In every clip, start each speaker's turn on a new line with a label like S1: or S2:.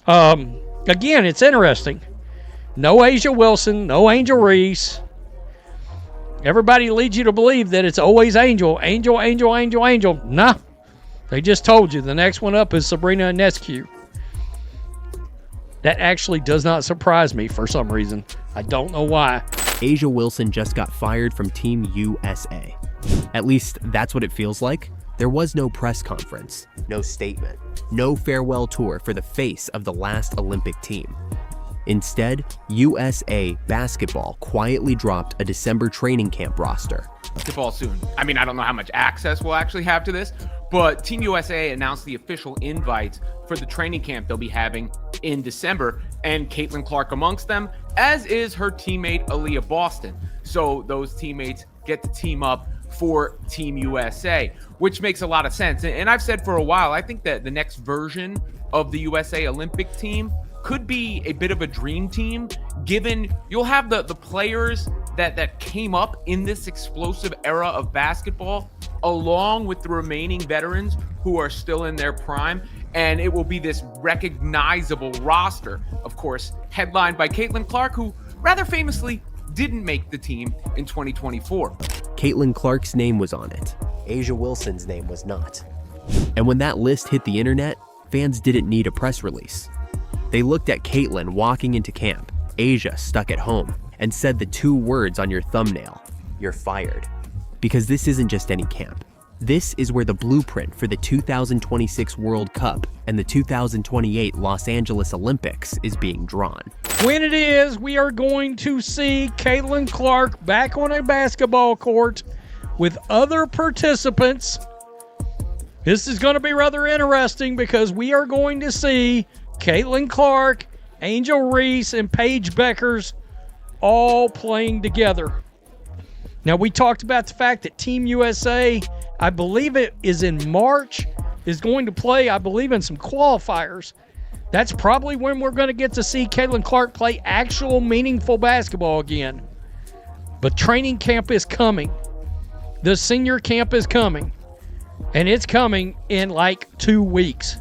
S1: Again, it's interesting. No Asia Wilson, no Angel Reese. Everybody leads you to believe that it's always Angel. Nah, they just told you the next one up is Sabrina Ionescu. That actually does not surprise me for some reason. I don't know why.
S2: Asia Wilson just got fired from Team USA. At least that's what it feels like. There was no press conference, no statement, no farewell tour for the face of the last Olympic team. Instead, USA Basketball quietly dropped a December training camp roster.
S3: Basketball soon. I mean, I don't know how much access we'll actually have to this, but Team USA announced the official invites for the training camp they'll be having in December, and Caitlin Clark amongst them, as is her teammate Aaliyah Boston. So those teammates get to team up for Team USA, which makes a lot of sense. And I've said for a while, I think that the next version of the USA Olympic team could be a bit of a dream team, given you'll have the players that came up in this explosive era of basketball, along with the remaining veterans who are still in their prime. And it will be this recognizable roster, of course, headlined by Caitlin Clark, who rather famously didn't make the team in 2024.
S2: Caitlin Clark's name was on it.
S4: Asia Wilson's name was not.
S2: And when that list hit the internet, fans didn't need a press release. They looked at Caitlin walking into camp, Asia stuck at home, and said the two words on your thumbnail: "You're fired." Because this isn't just any camp. This is where the blueprint for the 2026 World Cup and the 2028 Los Angeles Olympics is being drawn.
S1: When it is, we are going to see Caitlin Clark back on a basketball court with other participants. This is going to be rather interesting because we are going to see Caitlin Clark, Angel Reese, and Paige Beckers all playing together. Now, we talked about the fact that Team USA, I believe it is in March, is going to play, I believe, in some qualifiers. That's probably when we're going to get to see Caitlin Clark play actual meaningful basketball again. But training camp is coming. The senior camp is coming. And it's coming in like 2 weeks.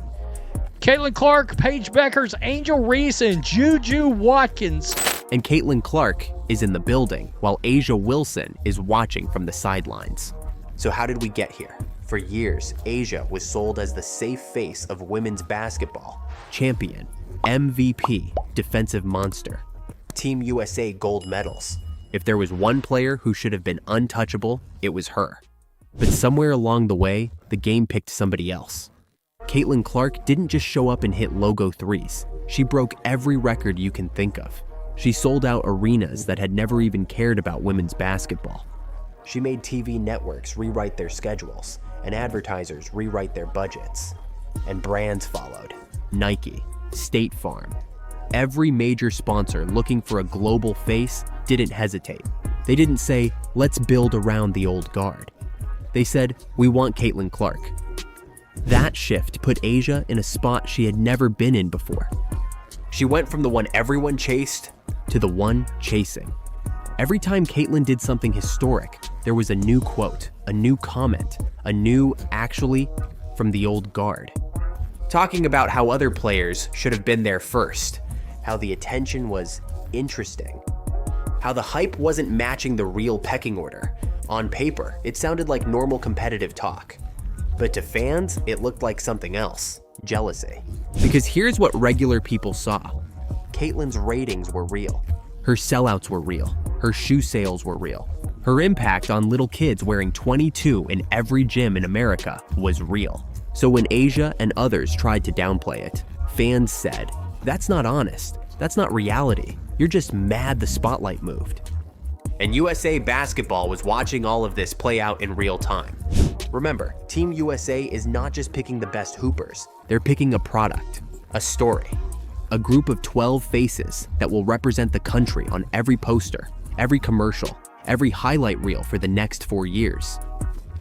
S1: Caitlin Clark, Paige Beckers, Angel Reese, and Juju Watkins.
S2: And Caitlin Clark is in the building while Asia Wilson is watching from the sidelines.
S4: So how did we get here? For years, Asia was sold as the safe face of women's basketball.
S2: Champion, MVP, defensive monster.
S4: Team USA gold medals.
S2: If there was one player who should have been untouchable, it was her. But somewhere along the way, the game picked somebody else. Caitlin Clark didn't just show up and hit logo threes. She broke every record you can think of. She sold out arenas that had never even cared about women's basketball.
S4: She made TV networks rewrite their schedules and advertisers rewrite their budgets. And brands followed.
S2: Nike, State Farm. Every major sponsor looking for a global face didn't hesitate. They didn't say, "Let's build around the old guard." They said, "We want Caitlin Clark." That shift put Asia in a spot she had never been in before.
S4: She went from the one everyone chased
S2: to the one chasing. Every time Caitlin did something historic, there was a new quote, a new comment, a new "actually" from the old guard.
S4: talking about how other players should have been there first, how the attention was interesting, how the hype wasn't matching the real pecking order. On paper, it sounded like normal competitive talk, but to fans, it looked like something else: jealousy.
S2: Because here's what regular people saw.
S4: Caitlin's ratings were real.
S2: Her sellouts were real. Her shoe sales were real. Her impact on little kids wearing 22 in every gym in America was real. So when Asia and others tried to downplay it, fans said, "That's not honest. That's not reality. You're just mad the spotlight moved."
S4: And USA Basketball was watching all of this play out in real time. Remember, Team USA is not just picking the best hoopers.
S2: They're picking a product,
S4: A story.
S2: a group of 12 faces that will represent the country on every poster, every commercial, every highlight reel for the next 4 years.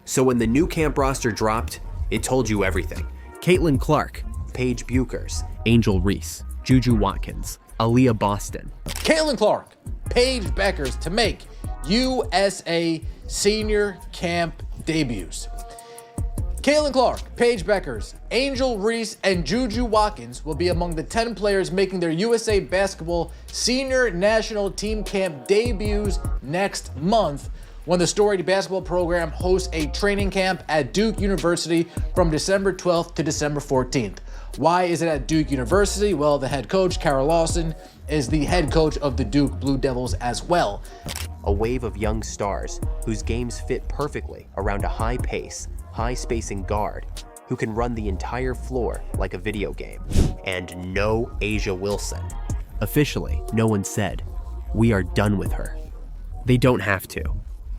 S4: So when the new camp roster dropped, it told you everything.
S2: Caitlin Clark,
S4: Paige Buchers,
S2: Angel Reese, Juju Watkins, Aaliyah Boston.
S5: Caitlin Clark, Paige Beckers to make USA senior camp debuts. Caitlin Clark, Paige Beckers, Angel Reese, and Juju Watkins will be among the 10 players making their USA Basketball Senior National Team Camp debuts next month when the storied basketball program hosts a training camp at Duke University from December 12th to December 14th. Why is it at Duke University? Well, the head coach, Kara Lawson, is the head coach of the Duke Blue Devils as well.
S4: A wave of young stars whose games fit perfectly around a high pace, high spacing guard who can run the entire floor like a video game. And no Asia Wilson.
S2: Officially, no one said, "We are done with her." They don't have to.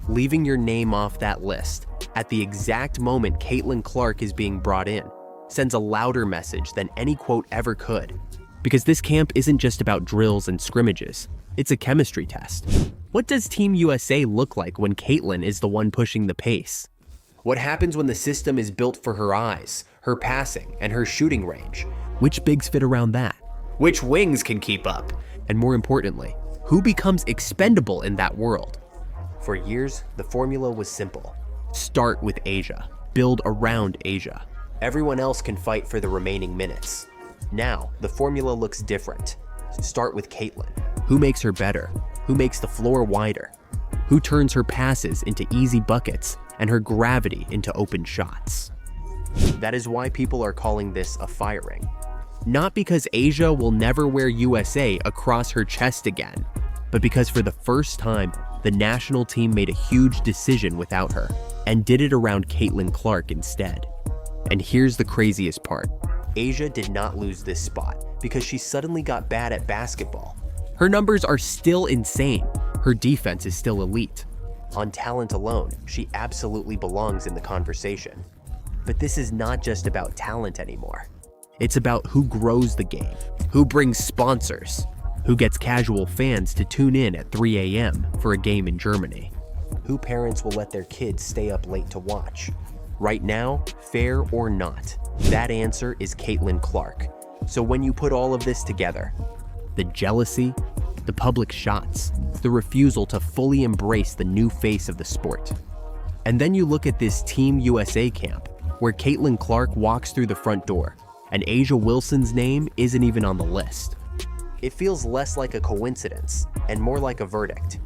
S2: Leaving your name off that list at the exact moment Caitlin Clark is being brought in sends a louder message than any quote ever could. Because this camp isn't just about drills and scrimmages, it's a chemistry test. What does Team USA look like when Caitlin is the one pushing the pace?
S4: What happens when the system is built for her eyes, her passing, and her shooting range?
S2: Which bigs fit around that?
S4: Which wings can keep up?
S2: And more importantly, who becomes expendable in that world?
S4: For years, the formula was simple.
S2: Start with Asia. Build around Asia.
S4: Everyone else can fight for the remaining minutes. Now, the formula looks different. Start with Caitlin.
S2: Who makes her better? Who makes the floor wider? Who turns her passes into easy buckets and her gravity into open shots?
S4: That is why people are calling this a firing.
S2: Not because Asia will never wear USA across her chest again, but because for the first time, the national team made a huge decision without her and did it around Caitlin Clark instead. And here's the craziest part.
S4: Asia did not lose this spot because she suddenly got bad at basketball.
S2: Her numbers are still insane. Her defense is still elite.
S4: On talent alone, she absolutely belongs in the conversation. But this is not just about talent anymore.
S2: It's about who grows the game, who brings sponsors, who gets casual fans to tune in at 3 a.m. for a game in Germany.
S4: Who parents will let their kids stay up late to watch. Right now, fair or not, that answer is Caitlin Clark. So when you put all of this together,
S2: the jealousy, the public shots, the refusal to fully embrace the new face of the sport. And then you look at this Team USA camp, where Caitlin Clark walks through the front door, and Asia Wilson's name isn't even on the list.
S4: It feels less like a coincidence and more like a verdict.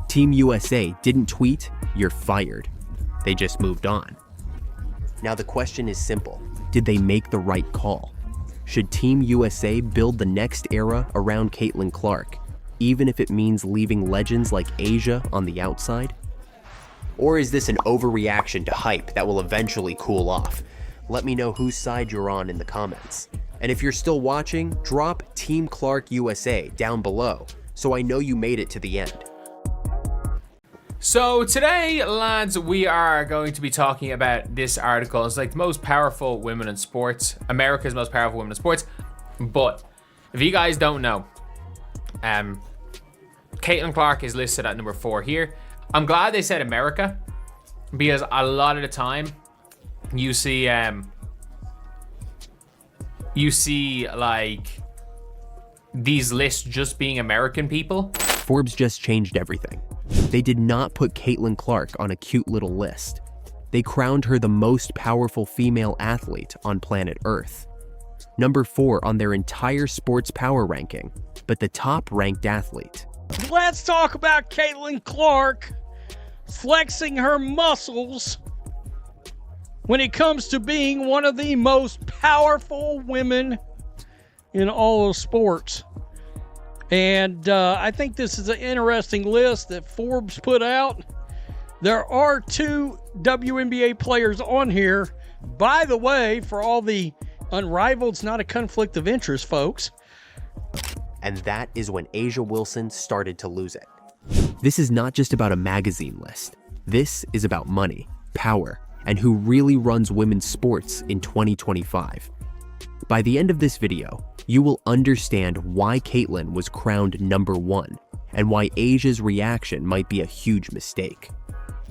S2: Team USA didn't tweet, "You're fired." They just moved on.
S4: Now the question is simple.
S2: Did they make the right call? Should Team USA build the next era around Caitlin Clark, even if it means leaving legends like Asia on the outside?
S4: Or is this an overreaction to hype that will eventually cool off? Let me know whose side you're on in the comments. And if you're still watching, drop Team Clark USA down below so I know you made it to the end.
S6: So today, lads, we are going to be talking about this article. It's like the most powerful women in sports, America's most powerful women in sports. But if you guys don't know, Caitlin Clark is listed at number 4 here. I'm glad they said America, because a lot of the time you see like these lists just being American people.
S2: Forbes just changed everything. They did not put Caitlin Clark on a cute little list. They crowned her the most powerful female athlete on planet Earth. Number 4 on their entire sports power ranking, but the top ranked athlete.
S1: Let's talk about Caitlin Clark flexing her muscles when it comes to being one of the most powerful women in all of sports. And I think this is an interesting list that Forbes put out. There are 2 WNBA players on here. By the way, for all the unrivaled's not a conflict of interest, folks.
S4: And that is when Asia Wilson started to lose it.
S2: This is not just about a magazine list. This is about money, power, and who really runs women's sports in 2025. By the end of this video, you will understand why Caitlin was crowned number 1 and why Asia's reaction might be a huge mistake.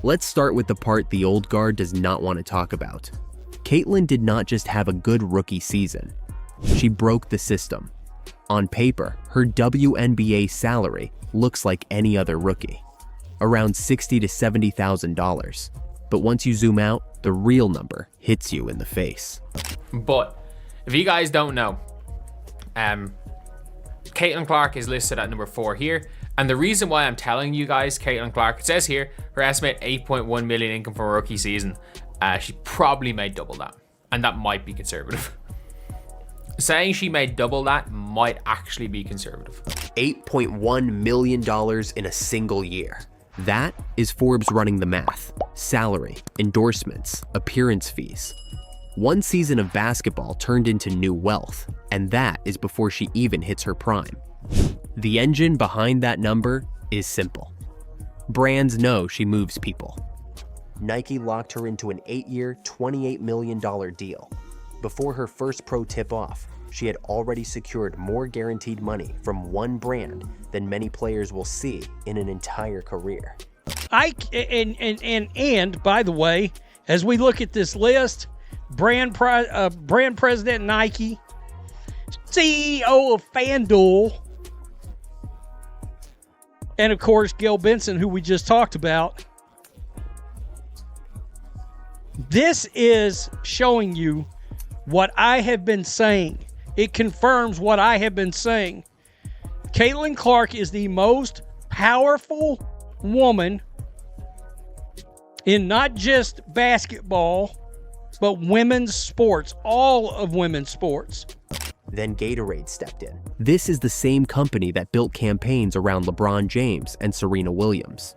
S2: Let's start with the part the old guard does not want to talk about. Caitlin did not just have a good rookie season. She broke the system. On paper, her WNBA salary looks like any other rookie, around $60,000 to $70,000. But once you zoom out, the real number hits you in the face.
S6: But if you guys don't know, Caitlin Clark is listed at number 4 here. And the reason why I'm telling you guys Caitlin Clark, it says here, her estimate 8.1 million income for a rookie season. She probably made double that. And that might be conservative. Saying she made double that might actually be conservative.
S4: $8.1 million in a single year.
S2: That is Forbes running the math. Salary, endorsements, appearance fees. One season of basketball turned into new wealth, and that is before she even hits her prime. The engine behind that number is simple. Brands know she moves people.
S4: Nike locked her into an 8-year, $28 million deal. Before her first pro tip-off, she had already secured more guaranteed money from one brand than many players will see in an entire career.
S1: And by the way, as we look at this list, brand president Nike, CEO of FanDuel, and of course Gail Benson, who we just talked about. This is showing you what I have been saying. It confirms what I have been saying. Caitlin Clark is the most powerful woman in not just basketball, but women's sports, all of women's sports.
S4: Then Gatorade stepped in.
S2: This is the same company that built campaigns around LeBron James and Serena Williams.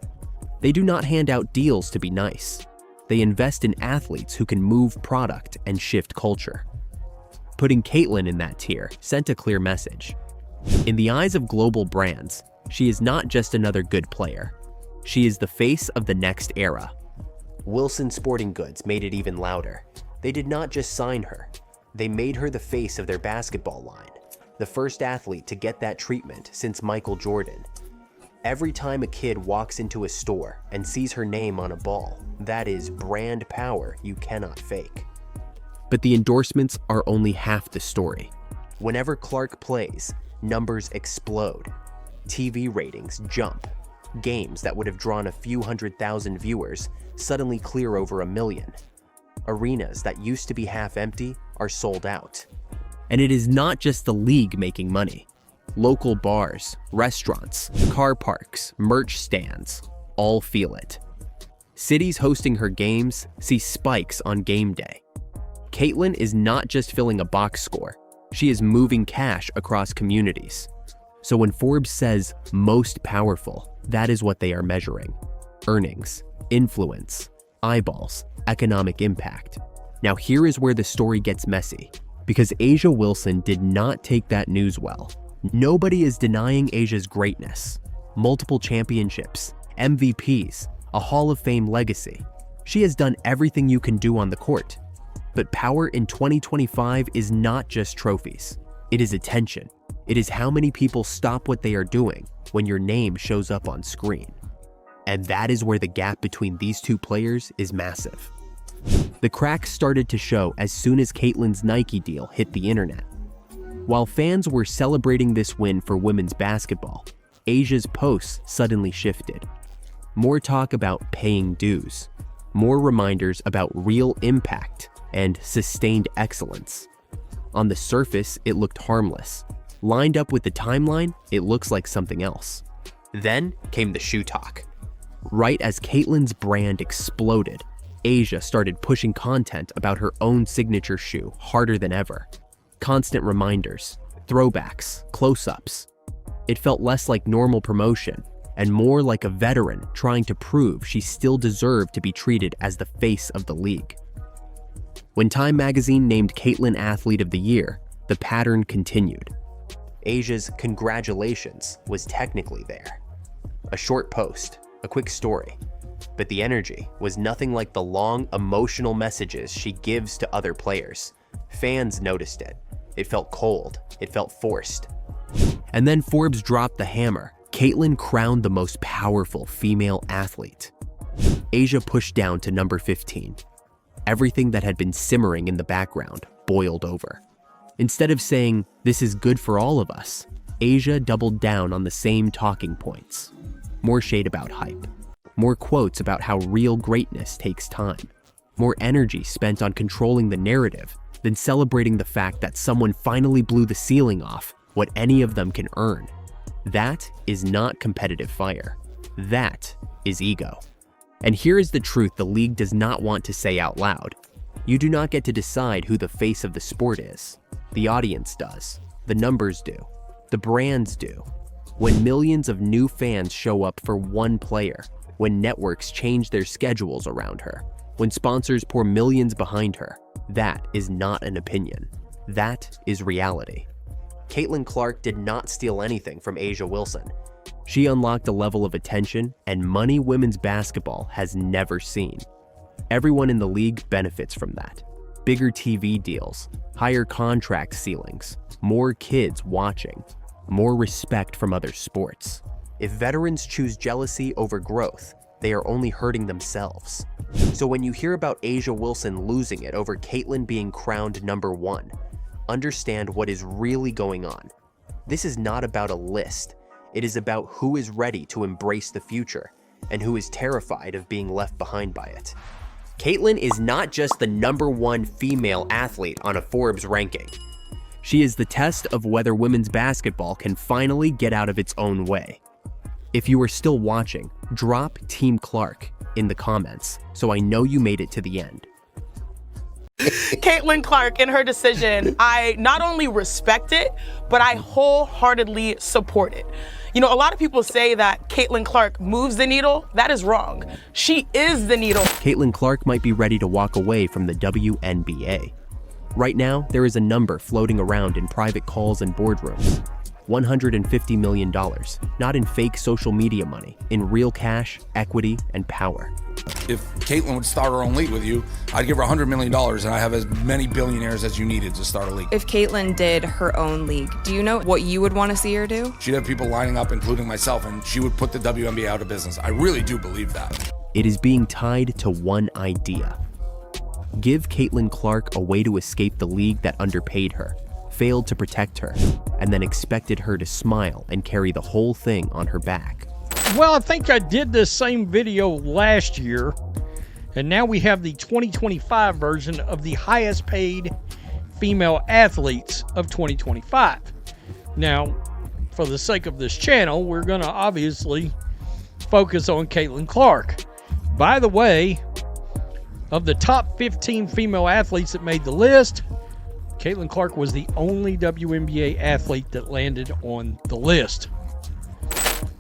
S2: They do not hand out deals to be nice. They invest in athletes who can move product and shift culture. Putting Caitlin in that tier sent a clear message. In the eyes of global brands, she is not just another good player. She is the face of the next era.
S4: Wilson Sporting Goods made it even louder. They did not just sign her. They made her the face of their basketball line, the first athlete to get that treatment since Michael Jordan. Every time a kid walks into a store and sees her name on a ball, that is brand power you cannot fake.
S2: But the endorsements are only half the story.
S4: Whenever Clark plays, numbers explode. TV ratings jump. Games that would have drawn a few 100,000 viewers suddenly clear over 1 million. Arenas that used to be half empty are sold out.
S2: And it is not just the league making money. Local bars, restaurants, car parks, merch stands, all feel it. Cities hosting her games see spikes on game day. Caitlin is not just filling a box score, she is moving cash across communities. So when Forbes says most powerful, that is what they are measuring. Earnings, influence, eyeballs, economic impact. Now here is where the story gets messy, because A'ja Wilson did not take that news well. Nobody is denying A'ja's greatness. Multiple championships, MVPs, a Hall of Fame legacy. She has done everything you can do on the court. But power in 2025 is not just trophies. It is attention. It is how many people stop what they are doing when your name shows up on screen. And that is where the gap between these two players is massive. The cracks started to show as soon as Caitlin's Nike deal hit the internet. While fans were celebrating this win for women's basketball, A'ja's posts suddenly shifted. More talk about paying dues. More reminders about real impact and sustained excellence. On the surface, it looked harmless. Lined up with the timeline, it looks like something else.
S4: Then came the shoe talk.
S2: Right as Caitlin's brand exploded, A'ja started pushing content about her own signature shoe harder than ever. Constant reminders, throwbacks, close-ups. It felt less like normal promotion and more like a veteran trying to prove she still deserved to be treated as the face of the league. When Time magazine named Caitlin Athlete of the Year, the pattern continued.
S4: A'ja's congratulations was technically there. A short post, a quick story, but the energy was nothing like the long, emotional messages she gives to other players. Fans noticed it. It felt cold. It felt forced.
S2: And then Forbes dropped the hammer. Caitlin crowned the most powerful female athlete. A'ja pushed down to number 15. Everything that had been simmering in the background boiled over. Instead of saying, "This is good for all of us," A'ja doubled down on the same talking points. More shade about hype. more quotes about how real greatness takes time, more energy spent on controlling the narrative than celebrating the fact that someone finally blew the ceiling off what any of them can earn. That is not competitive fire. That is ego. And here is the truth the league does not want to say out loud. You do not get to decide who the face of the sport is. The audience does. The numbers do. The brands do. When millions of new fans show up for one player, when networks change their schedules around her, when sponsors pour millions behind her, that is not an opinion. That is reality.
S4: Caitlin Clark did not steal anything from A'ja Wilson.
S2: She unlocked a level of attention and money women's basketball has never seen. Everyone in the league benefits from that. Bigger TV deals, higher contract ceilings, more kids watching, more respect from other sports.
S4: If veterans choose jealousy over growth, they are only hurting themselves. So when you hear about A'ja Wilson losing it over Caitlin being crowned #1, understand what is really going on. This is not about a list. It is about who is ready to embrace the future and who is terrified of being left behind by it.
S2: Caitlin is not just the #1 female athlete on a Forbes ranking. She is the test of whether women's basketball can finally get out of its own way. If you are still watching, drop Team Clark in the comments so I know you made it to the end.
S7: Caitlin Clark and her decision, I not only respect it, but I wholeheartedly support it. You know, a lot of people say that Caitlin Clark moves the needle. That is wrong. She is the needle.
S2: Caitlin Clark might be ready to walk away from the WNBA. Right now, there is a number floating around in private calls and boardrooms. $150 million, not in fake social media money, in real cash, equity, and power.
S8: If Caitlin would start her own league with you, I'd give her $100 million and I have as many billionaires as you needed to start a league.
S9: If Caitlin did her own league, do you know what you would want to see her do?
S8: She'd have people lining up, including myself, and she would put the WNBA out of business. I really do believe that.
S2: It is being tied to one idea. Give Caitlin Clark a way to escape the league that underpaid her, failed to protect her, and then expected her to smile and carry the whole thing on her back.
S1: Well, I think I did this same video last year, and now we have the 2025 version of the highest paid female athletes of 2025. Now, for the sake of this channel, we're going to obviously focus on Caitlin Clark. By the way, of the top 15 female athletes that made the list, Caitlin Clark was the only WNBA athlete that landed on the list.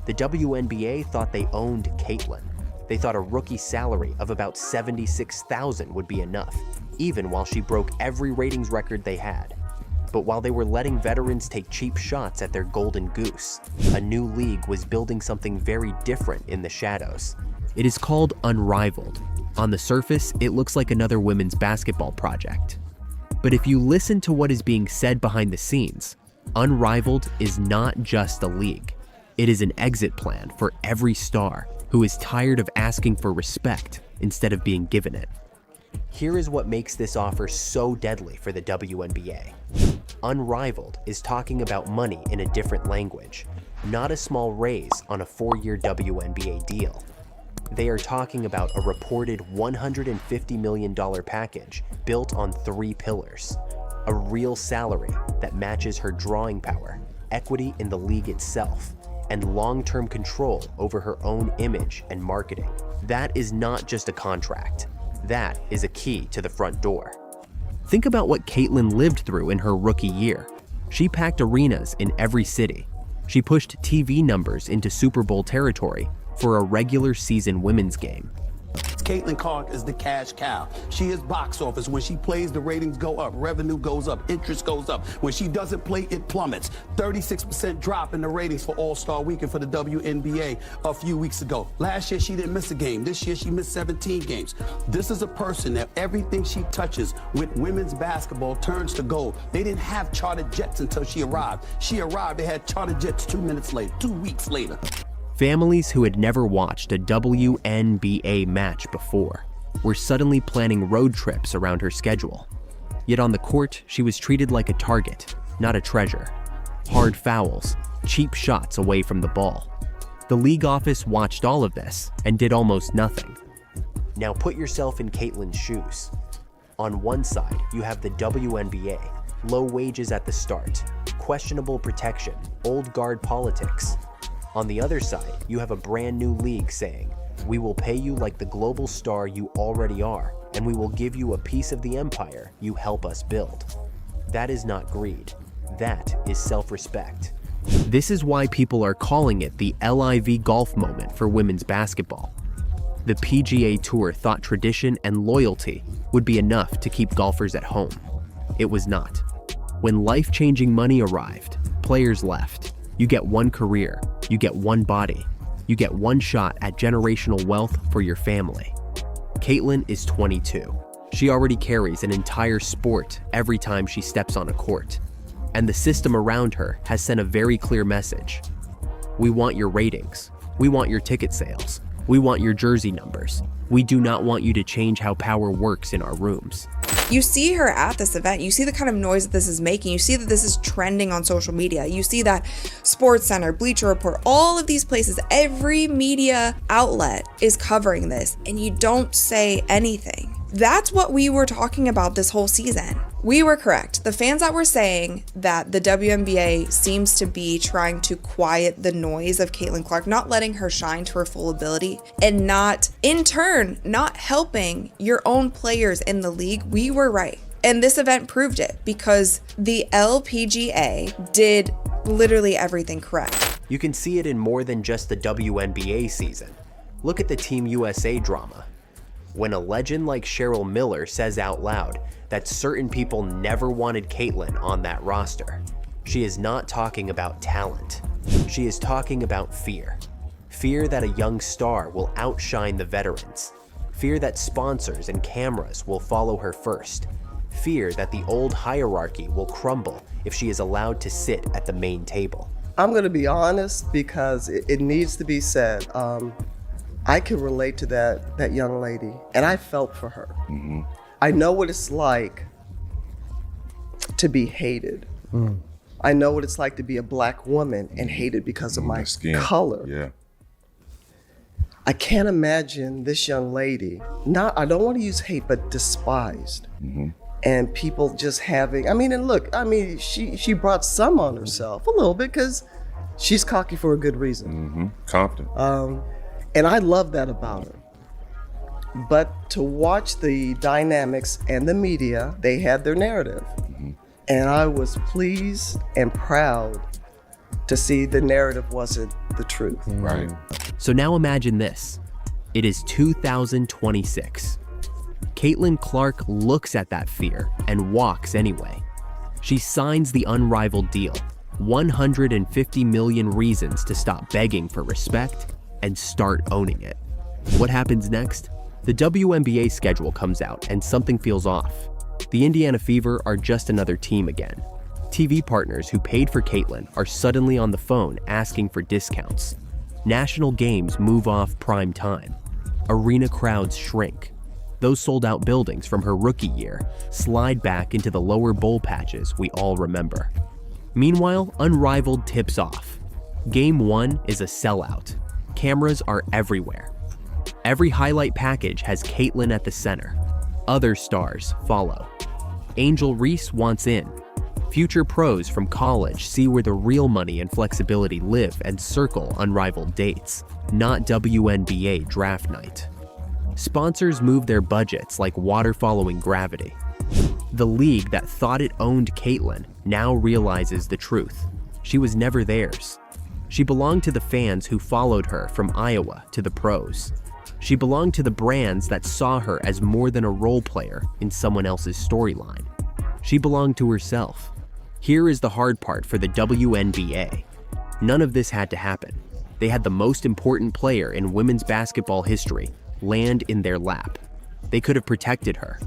S4: The WNBA thought they owned Caitlin. They thought a rookie salary of about $76,000 would be enough, even while she broke every ratings record they had. But while they were letting veterans take cheap shots at their golden goose, a new league was building something very different in the shadows.
S2: It is called Unrivaled. On the surface, it looks like another women's basketball project. But if you listen to what is being said behind the scenes, Unrivaled is not just a league. It is an exit plan for every star who is tired of asking for respect instead of being given it.
S4: Here is what makes this offer so deadly for the WNBA. Unrivaled is talking about money in a different language, not a small raise on a 4-year WNBA deal. They are talking about a reported $150 million package built on 3 pillars. A real salary that matches her drawing power, equity in the league itself, and long-term control over her own image and marketing. That is not just a contract. That is a key to the front door.
S2: Think about what Caitlin lived through in her rookie year. She packed arenas in every city. She pushed TV numbers into Super Bowl territory for a regular season women's game.
S10: Caitlin Clark is the cash cow. She is box office. When she plays, the ratings go up, revenue goes up, interest goes up. When she doesn't play, it plummets. 36% drop in the ratings for All-Star Weekend for the WNBA a few weeks ago. Last year, she didn't miss a game. This year, she missed 17 games. This is a person that everything she touches with women's basketball turns to gold. They didn't have chartered jets until she arrived. She arrived, they had chartered jets 2 weeks later.
S2: Families who had never watched a WNBA match before were suddenly planning road trips around her schedule. Yet on the court, she was treated like a target, not a treasure. Hard fouls, cheap shots away from the ball. The league office watched all of this and did almost nothing.
S4: Now put yourself in Caitlyn's shoes. On one side, you have the WNBA, low wages at the start, questionable protection, old guard politics. On the other side, you have a brand new league saying, we will pay you like the global star you already are, and we will give you a piece of the empire you help us build. That is not greed. That is self-respect.
S2: This is why people are calling it the LIV golf moment for women's basketball. The PGA Tour thought tradition and loyalty would be enough to keep golfers at home. It was not. When life-changing money arrived, players left. You get one career, you get one body, you get one shot at generational wealth for your family. Caitlyn is 22. She already carries an entire sport every time she steps on a court. And the system around her has sent a very clear message. We want your ratings. We want your ticket sales. We want your jersey numbers. We do not want you to change how power works in our rooms.
S9: You see her at this event. You see the kind of noise that this is making. You see that this is trending on social media. You see that SportsCenter, Bleacher Report, all of these places, every media outlet is covering this, and you don't say anything. That's what we were talking about this whole season. We were correct. The fans that were saying that the WNBA seems to be trying to quiet the noise of Caitlin Clark, not letting her shine to her full ability, and not, in turn, not helping your own players in the league, we were right. And this event proved it because the LPGA did literally everything correct.
S4: You can see it in more than just the WNBA season. Look at the Team USA drama. When a legend like Cheryl Miller says out loud that certain people never wanted Caitlyn on that roster, she is not talking about talent. She is talking about fear. Fear that a young star will outshine the veterans. Fear that sponsors and cameras will follow her first. Fear that the old hierarchy will crumble if she is allowed to sit at the main table.
S11: I'm going to be honest because it needs to be said. I can relate to that young lady, and I felt for her. Mm-hmm. I know what it's like to be hated. Mm. I know what it's like to be a black woman and hated because of my color.
S12: Yeah.
S11: I can't imagine this young lady, I don't want to use hate, but despised. Mm-hmm. And people just having, she brought some on herself a little bit because she's cocky for a good reason.
S12: Mm-hmm. Confident.
S11: And I love that about her. But to watch the dynamics and the media, they had their narrative. Mm-hmm. And I was pleased and proud to see the narrative wasn't the truth.
S12: Right.
S2: So now imagine this. It is 2026. Caitlin Clark looks at that fear and walks anyway. She signs the unrivaled deal, 150 million reasons to stop begging for respect and start owning it. What happens next? The WNBA schedule comes out and something feels off. The Indiana Fever are just another team again. TV partners who paid for Caitlin are suddenly on the phone asking for discounts. National games move off prime time. Arena crowds shrink. Those sold-out buildings from her rookie year slide back into the lower bowl patches we all remember. Meanwhile, Unrivaled tips off. Game 1 is a sellout. Cameras are everywhere. Every highlight package has Caitlin at the center. Other stars follow. Angel Reese wants in. Future pros from college see where the real money and flexibility live and circle Unrivaled dates, not WNBA draft night. Sponsors move their budgets like water following gravity. The league that thought it owned Caitlin now realizes the truth. She was never theirs. She belonged to the fans who followed her from Iowa to the pros. She belonged to the brands that saw her as more than a role player in someone else's storyline. She belonged to herself. Here is the hard part for the WNBA. None of this had to happen. They had the most important player in women's basketball history land in their lap. They could have protected her.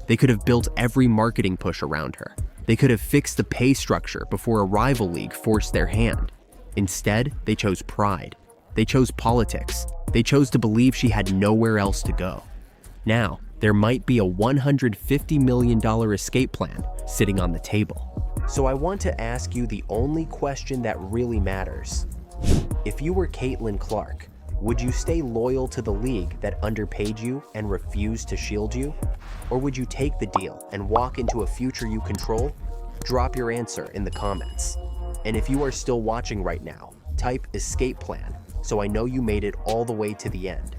S2: They could have built every marketing push around her. They could have fixed the pay structure before a rival league forced their hand. Instead, they chose pride. They chose politics. They chose to believe she had nowhere else to go. Now, there might be a $150 million escape plan sitting on the table.
S4: So I want to ask you the only question that really matters.
S2: If you were Caitlin Clark, would you stay loyal to the league that underpaid you and refused to shield you? Or would you take the deal and walk into a future you control? Drop your answer in the comments. And if you are still watching right now, type escape plan so I know you made it all the way to the end.